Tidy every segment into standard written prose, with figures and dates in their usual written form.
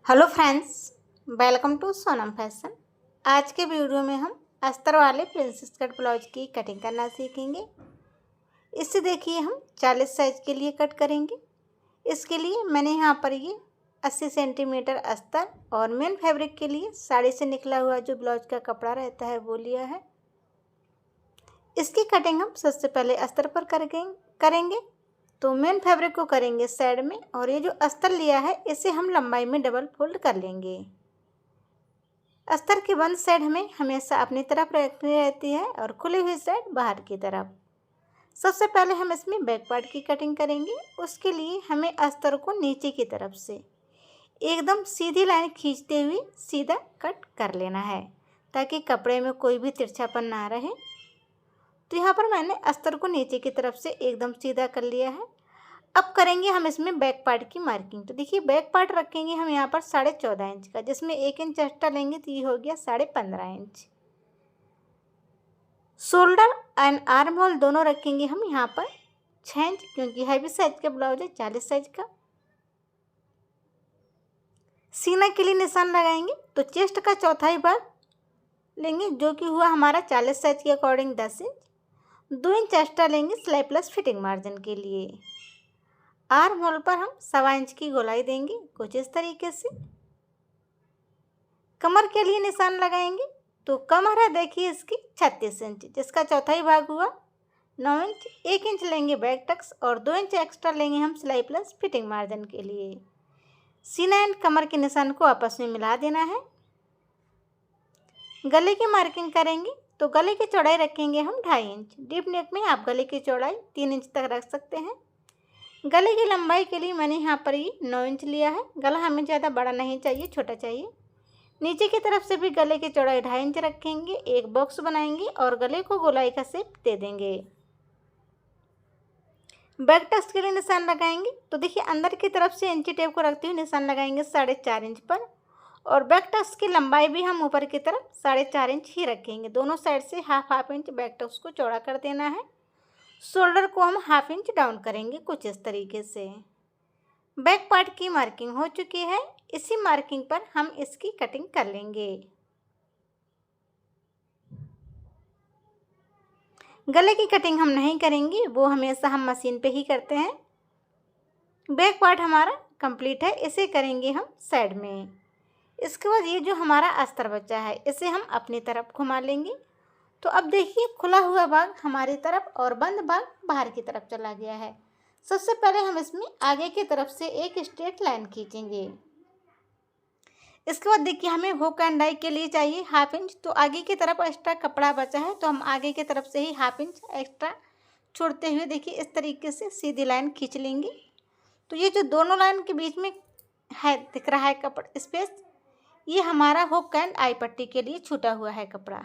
Hello friends, welcome to Sonam fashion. आज के video में हम अस्तर वाले प्रिंसेस कट ब्लाउज की कटिंग करना सीखेंगे। इससे देखिए हम 40 साइज के लिए कट करेंगे। इसके लिए मैंने यहाँ पर ये 80 सेंटीमीटर अस्तर और मेन फैब्रिक के लिए साड़ी से निकला हुआ जो ब्लाउज का कपड़ा रहता है वो लिया है। इसकी कटिंग हम सबसे पहले अस्तर पर करेंगे। तो मेन फैब्रिक को करेंगे साइड में और ये जो अस्तर लिया है इसे हम लंबाई में डबल फोल्ड कर लेंगे। अस्तर की बंद साइड हमें हमेशा अपनी तरफ रखनी रहती है और खुली हुई साइड बाहर की तरफ। सबसे पहले हम इसमें बैक पार्ट की कटिंग करेंगे। उसके लिए हमें अस्तर को नीचे की तरफ से एकदम सीधी लाइन खींचते हुए सीधा कट कर लेना है ताकि कपड़े में कोई भी तिरछापन ना रहे। तो यहाँ पर मैंने अस्तर को नीचे की तरफ से एकदम सीधा कर लिया है। अब करेंगे हम इसमें बैक पार्ट की मार्किंग। तो देखिए बैक पार्ट रखेंगे हम यहाँ पर 14.5 इंच का, जिसमें 1 इंच एक्स्ट्रा लेंगे तो ये हो गया 15.5 inch. Shoulder and arm hole दोनों रखेंगे हम यहाँ पर 6 इंच, क्योंकि हैवी साइज का ब्लाउज है 40 साइज का। सीना के लिए निशान लगाएंगे तो चेस्ट का चौथाई भाग लेंगे जो कि हुआ हमारा 40 साइज के अकॉर्डिंग 10 इंच। 2 इंच एक्स्ट्रा लेंगे सिलाई प्लस फिटिंग मार्जिन के लिए। आर्म होल पर हम 1.25 इंच की गोलाई देंगे कुछ इस तरीके से। कमर के लिए निशान लगाएंगे तो कमर है देखिए इसकी 36 इंच, जिसका चौथाई भाग हुआ 9 इंच। 1 इंच लेंगे बैक टक्स और 2 इंच एक्स्ट्रा लेंगे हम सिलाई प्लस फिटिंग मार्जिन के लिए। सीना एंड कमर के निशान को आपस में मिला देना है। गले की मार्किंग करेंगे तो गले की चौड़ाई रखेंगे हम 2.5 इंच। डीप नेक में आप गले की चौड़ाई 3 इंच तक रख सकते हैं। गले की लंबाई के लिए मैंने यहाँ पर ये 9 इंच लिया है। गला हमें ज़्यादा बड़ा नहीं चाहिए, छोटा चाहिए। नीचे की तरफ से भी गले की चौड़ाई 2.5 इंच रखेंगे। एक बॉक्स बनाएंगे और गले को गोलाई का शेप दे देंगे। बैक टक्स के लिए निशान लगाएंगे तो देखिए अंदर की तरफ से इंची टेप को रखते हुए निशान लगाएंगे 4.5 इंच पर, और बैक टक्स की लंबाई भी हम ऊपर की तरफ 4.5 इंच ही रखेंगे। दोनों साइड से हाफ इंच बैक टक्स को चौड़ा कर देना है। शोल्डर को हम 1/2 इंच डाउन करेंगे कुछ इस तरीके से। बैक पार्ट की मार्किंग हो चुकी है। इसी मार्किंग पर हम इसकी कटिंग कर लेंगे। गले की कटिंग हम नहीं करेंगे, वो हमेशा हम मशीन पे ही करते हैं। बैक पार्ट हमारा कंप्लीट है, इसे करेंगे हम साइड में। इसके बाद ये जो हमारा अस्तर बचा है इसे हम अपनी तरफ घुमा लेंगे। तो अब देखिए खुला हुआ भाग हमारी तरफ और बंद भाग बाहर की तरफ चला गया है। सबसे पहले हम इसमें आगे की तरफ से एक स्ट्रेट लाइन खींचेंगे। इसके बाद देखिए हमें हुक एंड डाई के लिए चाहिए 1/2 इंच। तो आगे की तरफ एक्स्ट्रा कपड़ा बचा है तो हम आगे की तरफ से ही 1/2 इंच एक्स्ट्रा छोड़ते हुए देखिए इस तरीके से सीधी लाइन खींच लेंगे। तो ये जो दोनों लाइन के बीच में है दिख रहा है कपड़ा स्पेस, ये हमारा हुक एंड आई पट्टी के लिए छूटा हुआ है कपड़ा।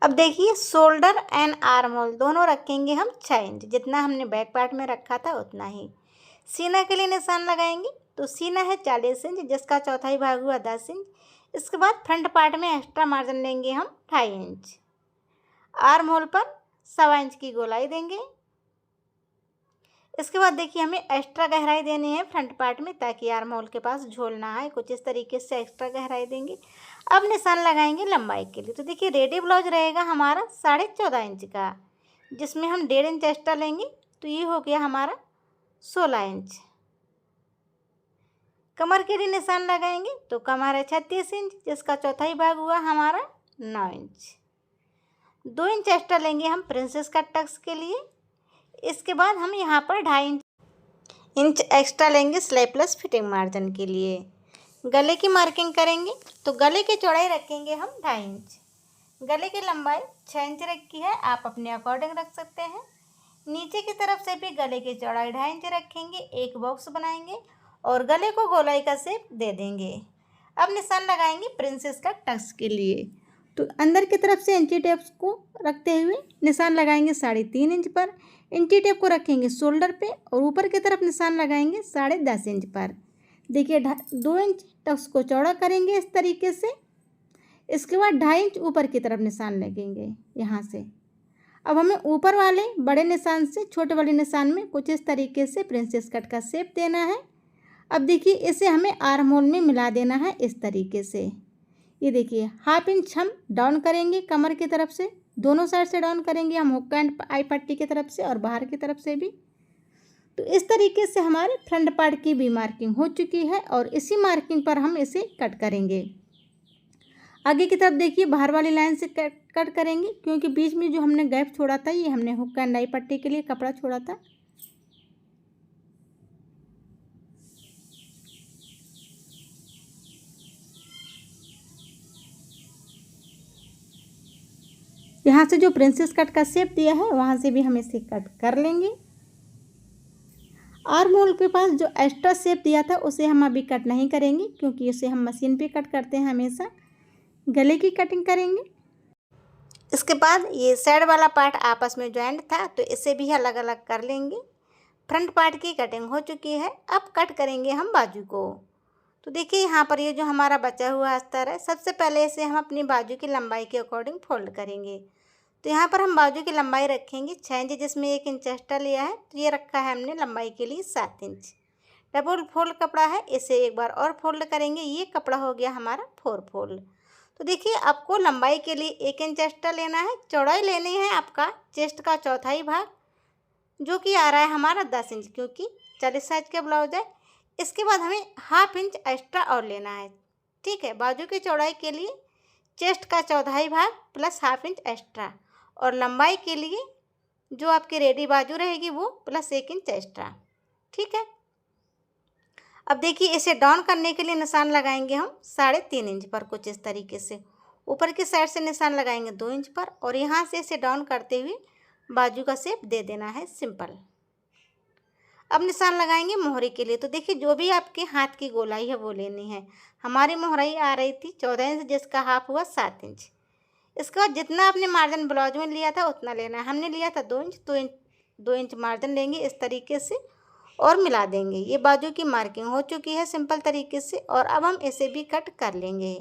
अब देखिए शोल्डर एंड आर्म होल दोनों रखेंगे हम 6 इंच, जितना हमने बैक पार्ट में रखा था उतना ही। सीना के लिए निशान लगाएंगे तो सीना है 40 इंच, जिसका चौथाई भाग हुआ 10 इंच। इसके बाद फ्रंट पार्ट में एक्स्ट्रा मार्जिन लेंगे हम 2.5 इंच। आर्म होल पर 1.25 इंच की गोलाई देंगे। इसके बाद देखिए हमें एक्स्ट्रा गहराई देनी है फ्रंट पार्ट में ताकि आर्म होल के पास झोल ना आए, कुछ इस तरीके से एक्स्ट्रा गहराई देंगे। अब निशान लगाएंगे लंबाई के लिए। तो देखिए रेडी ब्लाउज रहेगा हमारा 14.5 इंच का, जिसमें हम 1.5 इंच एक्स्ट्रा लेंगे तो ये हो गया हमारा 16 इंच। कमर के लिए निशान लगाएंगे तो कमर है 36 इंच, जिसका चौथाई भाग हुआ हमारा 9 इंच। 2 इंच एक्स्ट्रा लेंगे हम प्रिंसेस कट टक्स के लिए। इसके बाद हम यहाँ पर 2.5 इंच एक्स्ट्रा लेंगे सिलाई प्लस फिटिंग मार्जिन के लिए। गले की मार्किंग करेंगे तो गले की चौड़ाई रखेंगे हम 2.5 इंच। गले की लंबाई 6 इंच रखी है, आप अपने अकॉर्डिंग रख सकते हैं। नीचे की तरफ से भी गले की चौड़ाई 2.5 इंच रखेंगे। एक बॉक्स बनाएंगे और गले को गोलाई का शेप दे देंगे। अब निशान लगाएंगे प्रिंसेस कट टक्स के लिए। तो अंदर की तरफ से इंची टेप को रखते हुए निशान लगाएंगे 3.5 इंच पर। इंची टेप को रखेंगे शोल्डर पे और ऊपर की तरफ निशान लगाएंगे 10.5 इंच पर। देखिए 2 इंच टक्स को चौड़ा करेंगे इस तरीके से। इसके बाद 2.5 इंच ऊपर की तरफ निशान लगेंगे यहाँ से। अब हमें ऊपर वाले बड़े निशान से छोटे वाले निशान में कुछ इस तरीके से प्रिंसेस कट का शेप देना है। अब देखिए इसे हमें आर्म होल में मिला देना है इस तरीके से। ये देखिए 1/2 इंच हम डाउन करेंगे कमर की तरफ से, दोनों साइड से डाउन करेंगे हम, हुक एंड आई पट्टी की तरफ से और बाहर की तरफ से भी। तो इस तरीके से हमारे फ्रंट पार्ट की भी मार्किंग हो चुकी है और इसी मार्किंग पर हम इसे कट करेंगे। आगे की तरफ देखिए बाहर वाली लाइन से कट करेंगे, क्योंकि बीच में जो हमने गैप छोड़ा था ये हमने हुक एंड आई पट्टी के लिए कपड़ा छोड़ा था। यहाँ से जो प्रिंसेस कट का शेप दिया है वहाँ से भी हम इसे कट कर लेंगे। आर्म होल के पास जो एक्स्ट्रा शेप दिया था उसे हम अभी कट नहीं करेंगे, क्योंकि उसे हम मशीन पे कट करते हैं हमेशा। गले की कटिंग करेंगे। इसके बाद ये साइड वाला पार्ट आपस में ज्वाइंट था तो इसे भी अलग अलग कर लेंगे। फ्रंट पार्ट की कटिंग हो चुकी है, अब कट करेंगे हम बाजू को। तो देखिए यहाँ पर ये जो हमारा बचा हुआ अस्तर है, सबसे पहले इसे हम अपनी बाजू की लंबाई के अकॉर्डिंग फोल्ड करेंगे। तो यहाँ पर हम बाजू की लंबाई रखेंगे 6 इंच, जिसमें 1 इंच एक्स्ट्रा लिया है, तो ये रखा है हमने लंबाई के लिए 7 इंच। डबल फोल्ड कपड़ा है, इसे एक बार और फोल्ड करेंगे, ये कपड़ा हो गया हमारा 4 फोल्ड। तो देखिए आपको लंबाई के लिए 1 इंच एक्स्ट्रा लेना है, चौड़ाई लेनी है आपका चेस्ट का चौथाई भाग, जो कि आ रहा है हमारा 10 इंच, क्योंकि 40 साइज के ब्लाउज है। इसके बाद हमें 1/2 इंच एक्स्ट्रा और लेना है, ठीक है। बाजू की चौड़ाई के लिए चेस्ट का चौथाई भाग प्लस 1/2 इंच एक्स्ट्रा, और लंबाई के लिए जो आपकी रेडी बाजू रहेगी वो प्लस 1 इंच एक्स्ट्रा, ठीक है। अब देखिए इसे डाउन करने के लिए निशान लगाएंगे हम 3.5 इंच पर, कुछ इस तरीके से। ऊपर की साइड से निशान लगाएंगे 2 इंच पर, और यहाँ से इसे डाउन करते हुए बाजू का शेप दे देना है सिंपल। अब निशान लगाएंगे मोहरी के लिए। तो देखिए जो भी आपके हाथ की गोलाई है वो लेनी है। हमारी मोहराई आ रही थी 14 इंच, जिसका हाफ हुआ 7 इंच। इसके बाद जितना आपने मार्जिन ब्लाउज में लिया था उतना लेना है। हमने लिया था 2 इंच, 2 इंच मार्जिन लेंगे इस तरीके से और मिला देंगे। ये बाजू की मार्किंग हो चुकी है सिंपल तरीके से, और अब हम इसे भी कट कर लेंगे।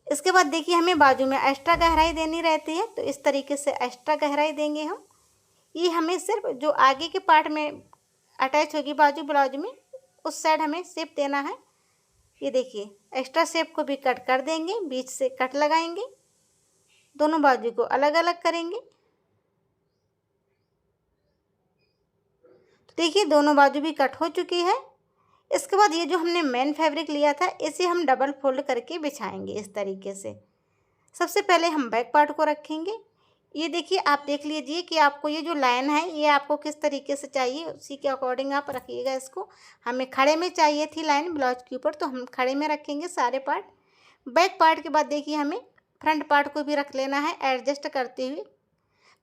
इसके बाद देखिए हमें बाजू में एक्स्ट्रा गहराई देनी रहती है, तो इस तरीके से एक्स्ट्रा गहराई देंगे हम। ये हमें सिर्फ जो आगे के पार्ट में अटैच होगी बाजू ब्लाउज में, उस साइड हमें शेप देना है। ये देखिए एक्स्ट्रा शेप को भी कट कर देंगे, बीच से कट लगाएंगे, दोनों बाजू को अलग अलग करेंगे। तो देखिए दोनों बाजू भी कट हो चुकी है। इसके बाद ये जो हमने मेन फैब्रिक लिया था इसे हम डबल फोल्ड करके बिछाएंगे इस तरीके से। सबसे पहले हम बैक पार्ट को रखेंगे। ये देखिए आप देख लीजिए कि आपको ये जो लाइन है ये आपको किस तरीके से चाहिए, उसी के अकॉर्डिंग आप रखिएगा इसको। हमें खड़े में चाहिए थी लाइन ब्लाउज के ऊपर, तो हम खड़े में रखेंगे सारे पार्ट। बैक पार्ट के बाद देखिए हमें फ्रंट पार्ट को भी रख लेना है एडजस्ट करते हुए।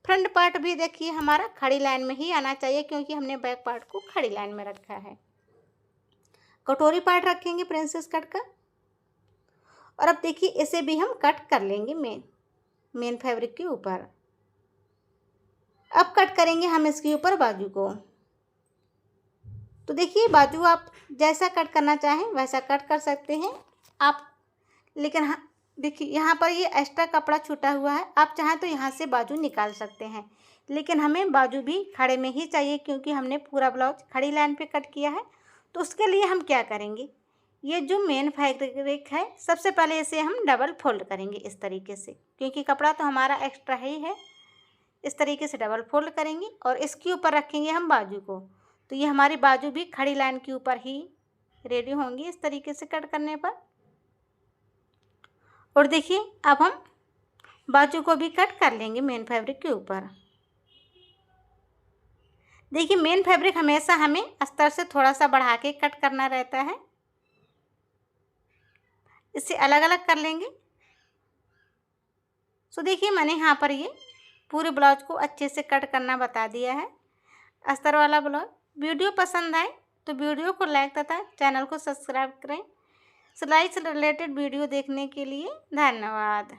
फ्रंट पार्ट भी देखिए हमारा खड़ी लाइन में ही आना चाहिए, क्योंकि हमने बैक पार्ट को खड़ी लाइन में रखा है। कटोरी पार्ट रखेंगे प्रिंसेस कट का, और अब देखिए इसे भी हम कट कर लेंगे मेन फैब्रिक के ऊपर। अब कट करेंगे हम इसके ऊपर बाजू को। तो देखिए बाजू आप जैसा कट करना चाहें वैसा कट कर सकते हैं आप, लेकिन हाँ देखिए यहाँ पर ये एक्स्ट्रा कपड़ा छूटा हुआ है, आप चाहें तो यहाँ से बाजू निकाल सकते हैं, लेकिन हमें बाजू भी खड़े में ही चाहिए, क्योंकि हमने पूरा ब्लाउज खड़ी लाइन पे कट किया है। तो उसके लिए हम क्या करेंगे, ये जो मेन फैब्रिक है सबसे पहले इसे हम डबल फोल्ड करेंगे इस तरीके से, क्योंकि कपड़ा तो हमारा एक्स्ट्रा ही है। इस तरीके से डबल फोल्ड करेंगे और इसके ऊपर रखेंगे हम बाजू को। तो ये हमारी बाजू भी खड़ी लाइन के ऊपर ही रेडी होंगी इस तरीके से कट करने पर। और देखिए अब हम बाजू को भी कट कर लेंगे मेन फैब्रिक के ऊपर। देखिए मेन फैब्रिक हमेशा हमें अस्तर से थोड़ा सा बढ़ा के कट करना रहता है, इसे अलग अलग कर लेंगे। सो देखिए मैंने यहाँ पर ये पूरे ब्लाउज को अच्छे से कट करना बता दिया है, अस्तर वाला ब्लाउज। वीडियो पसंद आए तो वीडियो को लाइक तथा चैनल को सब्सक्राइब करें। सिलाई से रिलेटेड वीडियो देखने के लिए धन्यवाद।